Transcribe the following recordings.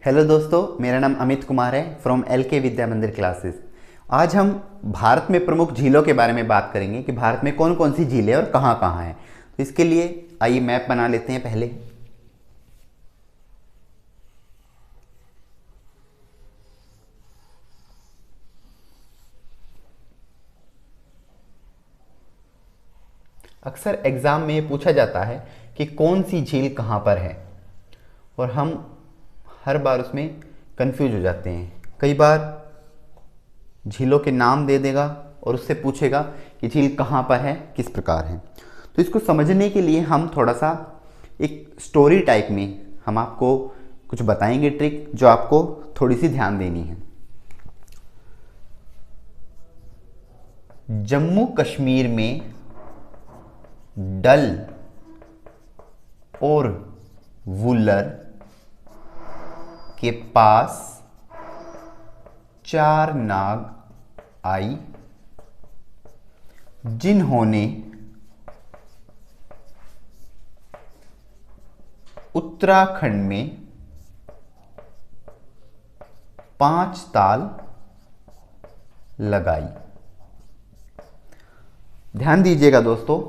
Hello दोस्तों, मेरा नाम अमित कुमार है फ्रॉम LK विद्या मंदिर क्लासेस। आज हम भारत में प्रमुख झीलों के बारे में बात करेंगे कि भारत में कौन कौन सी झीलें और कहाँ कहाँ हैं। तो इसके लिए आइए मैप बना लेते हैं पहले। अक्सर एग्ज़ाम में ये पूछा जाता है कि कौन सी झील कहाँ पर है, और हम हर बार उसमें कंफ्यूज हो जाते हैं। कई बार झीलों के नाम दे देगा और उससे पूछेगा कि झील कहाँ पर है, किस प्रकार है। तो इसको समझने के लिए हम थोड़ा सा एक स्टोरी टाइप में हम आपको कुछ बताएंगे ट्रिक, जो आपको थोड़ी सी ध्यान देनी है। जम्मू कश्मीर में डल और वुलर के पास 4 नाग आई, जिन्होंने उत्तराखंड में 5 ताल लगाई। ध्यान दीजिएगा दोस्तों,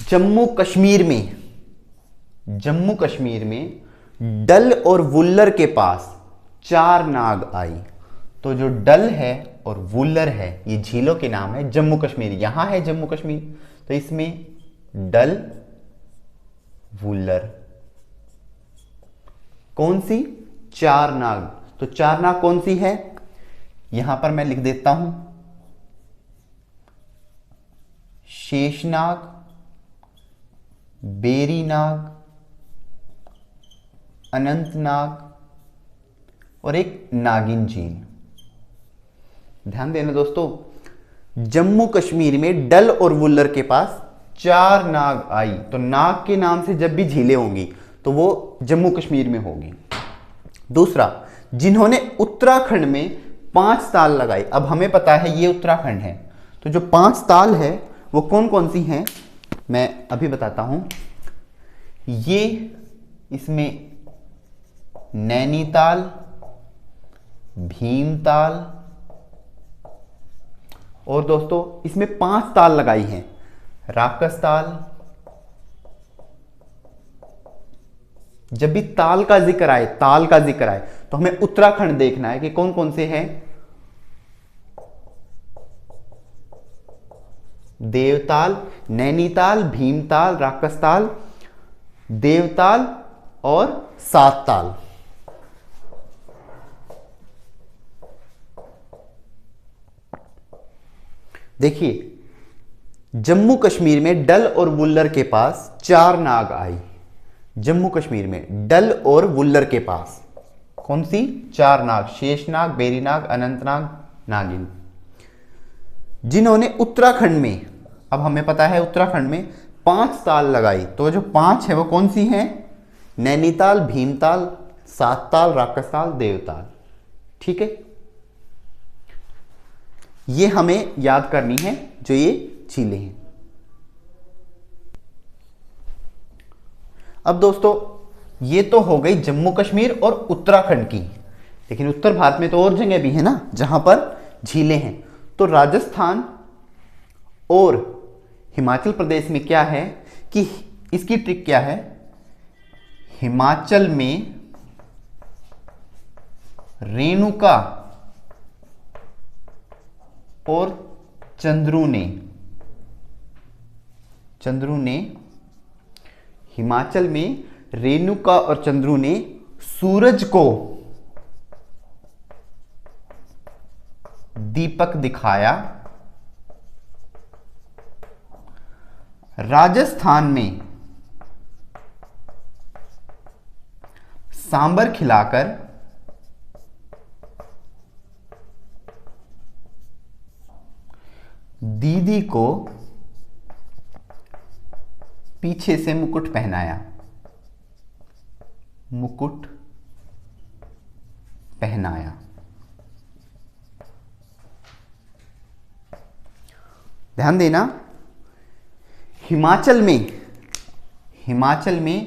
जम्मू कश्मीर में डल और वुल्लर के पास 4 नाग आई। तो जो डल है और वुल्लर है, ये झीलों के नाम है। जम्मू कश्मीर यहां है, जम्मू कश्मीर, तो इसमें डल वुल्लर कौन सी 4 नाग। तो 4 नाग कौन सी है, यहां पर मैं लिख देता हूं। शेषनाग, बेरीनाग, अनंतनाग और एक नागिन झील। ध्यान देना दोस्तों, जम्मू कश्मीर में डल और वुल्लर के पास 4 नाग आई। तो नाग के नाम से जब भी झीलें होंगी तो वो जम्मू कश्मीर में होगी। दूसरा, जिन्होंने उत्तराखंड में 5 ताल लगाई। अब हमें पता है ये उत्तराखंड है, तो जो 5 ताल है वो कौन कौन सी हैं मैं अभी बताता हूं। ये इसमें नैनीताल, भीमताल, और दोस्तों इसमें 5 ताल लगाई हैं। राकसताल। जब भी ताल का जिक्र आए तो हमें उत्तराखंड देखना है कि कौन कौन से हैं। देवताल, नैनीताल, भीमताल, राकसताल, देवताल और 7 ताल। देखिए, जम्मू कश्मीर में डल और वुल्लर के पास 4 नाग आई। जम्मू कश्मीर में डल और वुल्लर के पास कौन सी 4 नाग, शेषनाग, बेरीनाग, अनंतनाग, नागिन, जिन्होंने उत्तराखंड में, अब हमें पता है उत्तराखंड में 5 ताल लगाई। तो जो 5 है वो कौन सी हैं, नैनीताल, भीमताल, 7 ताल, राकसताल, देवताल। ठीक है, ये हमें याद करनी है जो ये झीलें हैं। अब दोस्तों ये तो हो गई जम्मू कश्मीर और उत्तराखंड की, लेकिन उत्तर भारत में तो और जगह भी है ना जहां पर झीलें हैं। तो राजस्थान और हिमाचल प्रदेश में क्या है कि इसकी ट्रिक क्या है। हिमाचल में रेणुका और चंद्रू ने हिमाचल में रेणुका और चंद्रू ने सूरज को दीपक दिखाया। राजस्थान में सांबर खिलाकर दीदी को पीछे से मुकुट पहनाया। ध्यान देना, हिमाचल में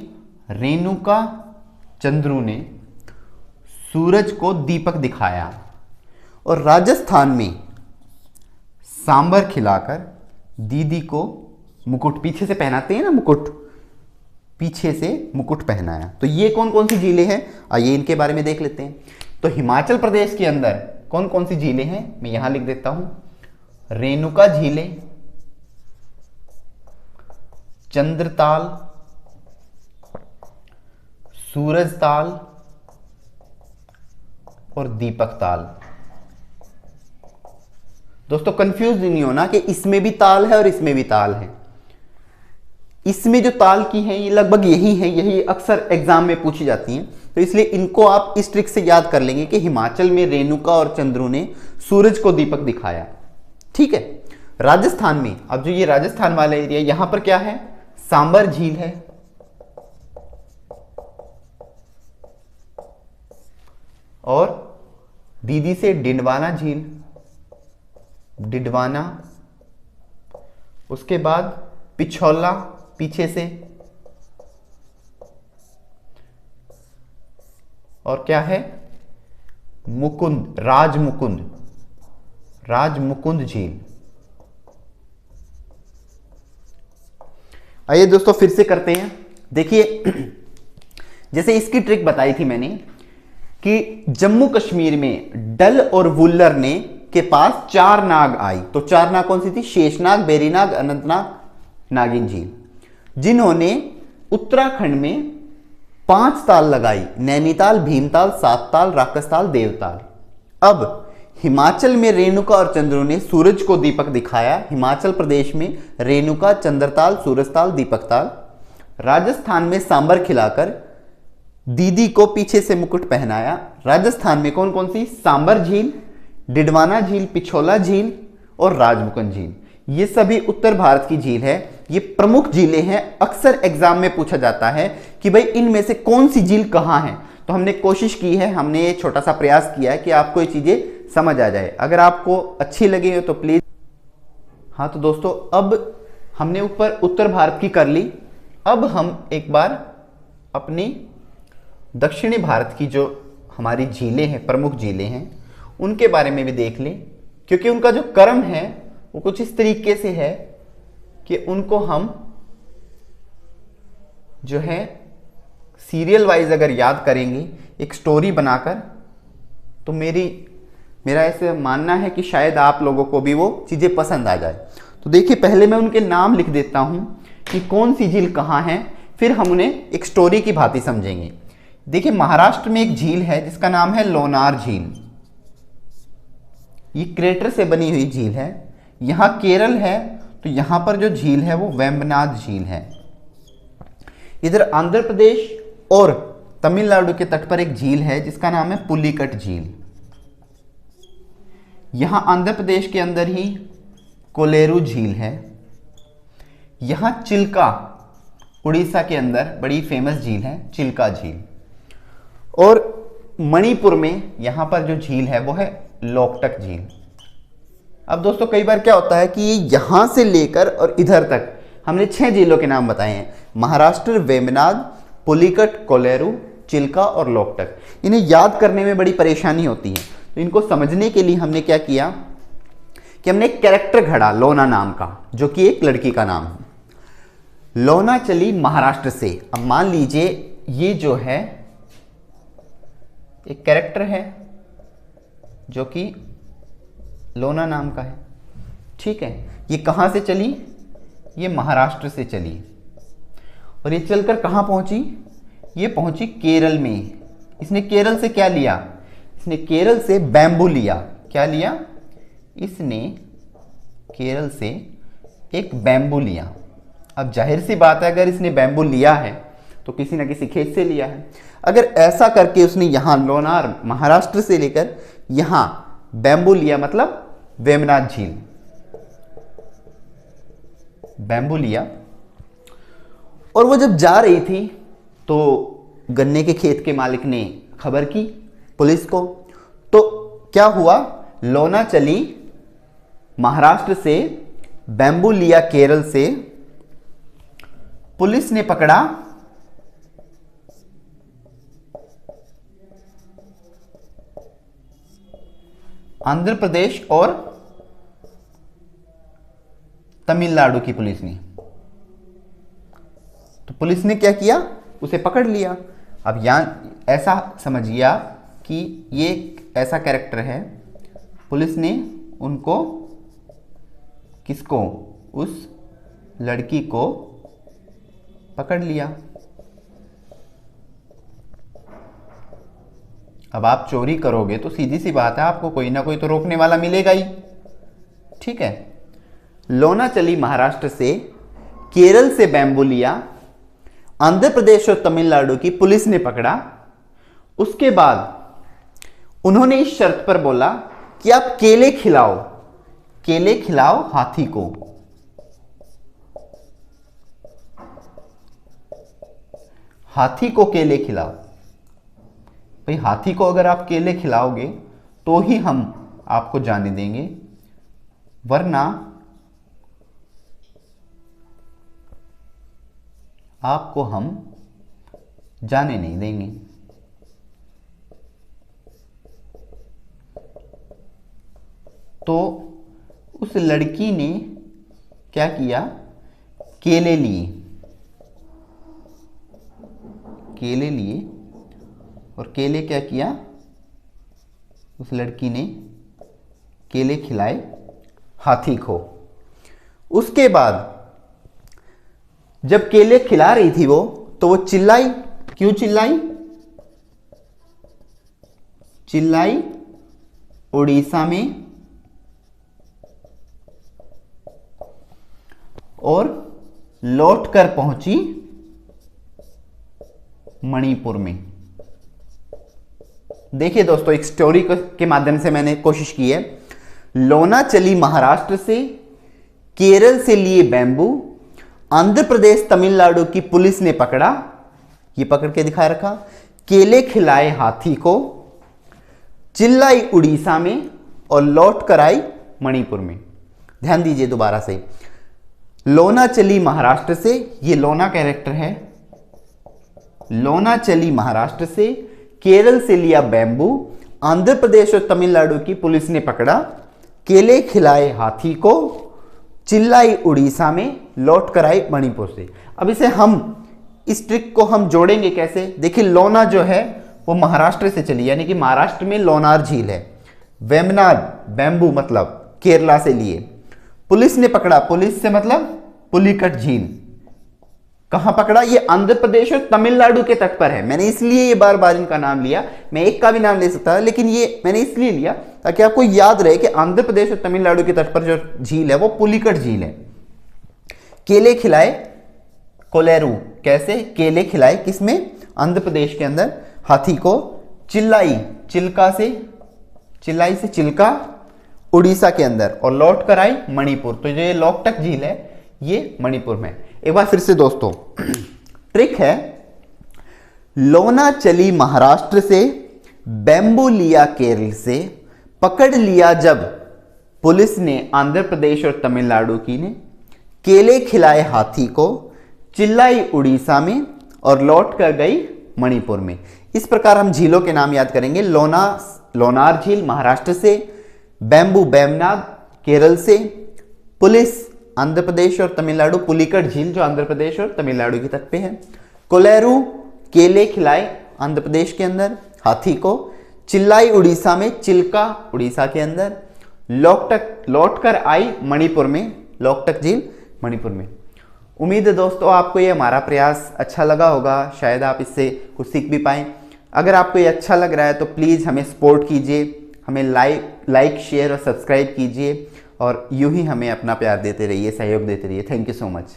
रेणुका चंद्रू ने सूरज को दीपक दिखाया और राजस्थान में सांबर खिलाकर दीदी को मुकुट, पीछे से पहनाते हैं ना मुकुट, पीछे से मुकुट पहनाया। तो ये कौन कौन सी झीलें हैं, आइए इनके बारे में देख लेते हैं। तो हिमाचल प्रदेश के अंदर कौन कौन सी झीलें हैं, मैं यहां लिख देता हूं। रेणुका झीलें, चंद्रताल, सूरजताल और दीपक ताल। दोस्तों कंफ्यूज नहीं होना कि इसमें भी ताल है और इसमें भी ताल है। इसमें जो ताल की है ये लगभग यही है, यही अक्सर एग्जाम में पूछी जाती हैं। तो इसलिए इनको आप इस ट्रिक से याद कर लेंगे कि हिमाचल में रेणुका और चंद्रू ने सूरज को दीपक दिखाया। ठीक है। राजस्थान में, अब जो ये राजस्थान वाला एरिया, यहां पर क्या है, सांबर झील है, और दीदी से डिडवाना झील, डिडवाना, उसके बाद पिछौला पीछे से, और क्या है, मुकुंद, राजमुकुंद, राजमुकुंद झील। आइए दोस्तों फिर से करते हैं। देखिए जैसे इसकी ट्रिक बताई थी मैंने कि जम्मू कश्मीर में डल और वुल्लर ने के पास 4 नाग आई। तो 4 नाग कौन सी थी, शेषनाग, बेरीनाग, अनंतनाग, नागिन झील, जिन्होंने उत्तराखंड में 5 ताल लगाई, नैनीताल, भीमताल, सातताल, राकसताल, देवताल। अब हिमाचल में रेणुका और चंद्रू ने सूरज को दीपक दिखाया। हिमाचल प्रदेश में रेणुका, चंद्रताल, सूरजताल, दीपकताल। राजस्थान में सांबर खिलाकर दीदी को पीछे से मुकुट पहनाया। राजस्थान में कौन कौन सी, सांबर झील, डिडवाना झील, पिछोला झील और राजमुकुंद झील। ये सभी उत्तर भारत की झील है। ये प्रमुख झीलें हैं। अक्सर एग्जाम में पूछा जाता है कि भाई इनमें से कौन सी झील कहां है। तो हमने कोशिश की है, हमने ये छोटा सा प्रयास किया है कि आपको ये चीजें समझ आ जाए। अगर आपको अच्छी लगी हो तो प्लीज। हाँ तो दोस्तों अब हमने ऊपर उत्तर भारत की कर ली। अब हम एक बार अपनी दक्षिणी भारत की जो हमारी झीलें हैं, प्रमुख झीलें हैं, उनके बारे में भी देख लें, क्योंकि उनका जो क्रम है वो कुछ इस तरीके से है कि उनको हम जो है सीरियल वाइज अगर याद करेंगे एक स्टोरी बनाकर, तो मेरा ऐसे मानना है कि शायद आप लोगों को भी वो चीज़ें पसंद आ जाए। तो देखिए पहले मैं उनके नाम लिख देता हूं कि कौन सी झील कहाँ है, फिर हम उन्हें एक स्टोरी की भांति समझेंगे। देखिए महाराष्ट्र में एक झील है जिसका नाम है लोनार झील। ये क्रेटर से बनी हुई झील है। यहां केरल है तो यहां पर जो झील है वो वेम्बनाड झील है। इधर आंध्र प्रदेश और तमिलनाडु के तट पर एक झील है जिसका नाम है पुलिकट झील। यहां आंध्र प्रदेश के अंदर ही कोलेरू झील है। यहां चिल्का, उड़ीसा के अंदर बड़ी फेमस झील है चिल्का झील। और मणिपुर में यहां पर जो झील है वो है लोकटक झील। अब दोस्तों कई बार क्या होता है कि यहां से लेकर और इधर तक हमने 6 झीलों के नाम बताए हैं, महाराष्ट्र, वेम्बनाड, पुलिकट, कोलेरू, चिल्का और लोकटक। इन्हें याद करने में बड़ी परेशानी होती है, तो इनको समझने के लिए हमने क्या किया कि हमने एक कैरेक्टर घड़ा लोना नाम का, जो कि एक लड़की का नाम है। लोना चली महाराष्ट्र से। अब मान लीजिए ये जो है एक कैरेक्टर है जो कि लोना नाम का है, ठीक है। ये कहां से चली, ये महाराष्ट्र से चली और ये चलकर कहां पहुंची, ये पहुंची केरल में। इसने केरल से क्या लिया, इसने केरल से बैम्बू लिया। क्या लिया, इसने केरल से एक बैम्बू लिया। अब जाहिर सी बात है अगर इसने बैम्बू लिया है तो किसी न किसी खेत से लिया है। अगर ऐसा करके उसने यहां लोनार महाराष्ट्र से लेकर यहां बैम्बू लिया, मतलब वेम्बनाड झील बैम्बू लिया, और वो जब जा रही थी तो गन्ने के खेत के मालिक ने खबर की पुलिस को। तो क्या हुआ, लोना चली महाराष्ट्र से, बैम्बू लिया केरल से, पुलिस ने पकड़ा आंध्र प्रदेश और तमिलनाडु की पुलिस ने। तो पुलिस ने क्या किया, उसे पकड़ लिया। अब यहां ऐसा समझिए आप कि ये एक ऐसा कैरेक्टर है, पुलिस ने उनको, किसको, उस लड़की को पकड़ लिया। अब आप चोरी करोगे तो सीधी सी बात है, आपको कोई ना कोई तो रोकने वाला मिलेगा ही, ठीक है। लोना चली महाराष्ट्र से, केरल से बैम्बू लिया, आंध्र प्रदेश और तमिलनाडु की पुलिस ने पकड़ा। उसके बाद उन्होंने इस शर्त पर बोला कि आप केले खिलाओ हाथी को। हाथी को केले खिलाओ। भाई हाथी को अगर आप केले खिलाओगे तो ही हम आपको जाने देंगे, वरना आपको हम जाने नहीं देंगे। तो उस लड़की ने क्या किया, केले लिए और केले क्या किया, उस लड़की ने केले खिलाए हाथी को। उसके बाद जब केले खिला रही थी वो, तो वो चिल्लाई। क्यों चिल्लाई उड़ीसा में और लौट कर पहुंची मणिपुर में। देखिए दोस्तों, एक स्टोरी के माध्यम से मैंने कोशिश की है। लोना चली महाराष्ट्र से, केरल से लिए बैम्बू, आंध्र प्रदेश तमिलनाडु की पुलिस ने पकड़ा, ये पकड़ के दिखा रखा, केले खिलाए हाथी को, चिल्लाई उड़ीसा में और लौट कर आई मणिपुर में। ध्यान दीजिए दोबारा से, लोना चली महाराष्ट्र से, ये लोना कैरेक्टर है, लोना चली महाराष्ट्र से, केरल से लिया बैम्बू, आंध्र प्रदेश और तमिलनाडु की पुलिस ने पकड़ा, केले खिलाए हाथी को, चिल्लाई उड़ीसा में, लौट कर आई मणिपुर से। अब इसे इस ट्रिक को हम जोड़ेंगे कैसे? देखिए, लोना जो है वो महाराष्ट्र से चली, यानी कि महाराष्ट्र में लोनार झील है। वेमनाड बैम्बू मतलब केरला से लिए, पुलिस ने पकड़ा, पुलिस से मतलब पुलिकट झील। कहां पकड़ा? ये आंध्र प्रदेश और तमिलनाडु के तट पर है। मैंने इसलिए ये बार बार इनका नाम लिया, मैं एक का भी नाम ले सकता था, लेकिन ये मैंने इसलिए लिया ताकि आपको याद रहे कि आंध्र प्रदेश और तमिलनाडु के तट पर जो झील है वो पुलिकट झील है। केले खिलाए कोलेरू, कैसे? केले खिलाए किसमें? आंध्र प्रदेश के अंदर हाथी को। चिल्लाई, चिल्लाई से चिल्का उड़ीसा के अंदर, और लौट कर आई मणिपुर। तो जो ये लोकटक झील है ये मणिपुर में। एक बार फिर से दोस्तों, ट्रिक है, लोना चली महाराष्ट्र से, बैम्बू लिया केरल से, पकड़ लिया जब पुलिस ने आंध्र प्रदेश और तमिलनाडु की ने, केले खिलाए हाथी को, चिल्लाई उड़ीसा में और लौट कर गई मणिपुर में। इस प्रकार हम झीलों के नाम याद करेंगे। लोनार झील महाराष्ट्र से, बैम्बू बैमनाद केरल से, पुलिस आंध्र प्रदेश और तमिलनाडु, पुलिकट झील जो आंध्र प्रदेश और तमिलनाडु के तट पे है, कोलेरू केले खिलाए आंध्र प्रदेश के अंदर हाथी को, चिल्लाई उड़ीसा में, चिल्का उड़ीसा के अंदर, लौट कर आई मणिपुर में, लोकटक झील मणिपुर में। उम्मीद है दोस्तों आपको ये हमारा प्रयास अच्छा लगा होगा, शायद आप इससे कुछ सीख भी पाएं। अगर आपको ये अच्छा लग रहा है तो प्लीज़ हमें सपोर्ट कीजिए, हमें लाइक शेयर और सब्सक्राइब कीजिए, और यूं ही हमें अपना प्यार देते रहिए, सहयोग देते रहिए। Thank you so much.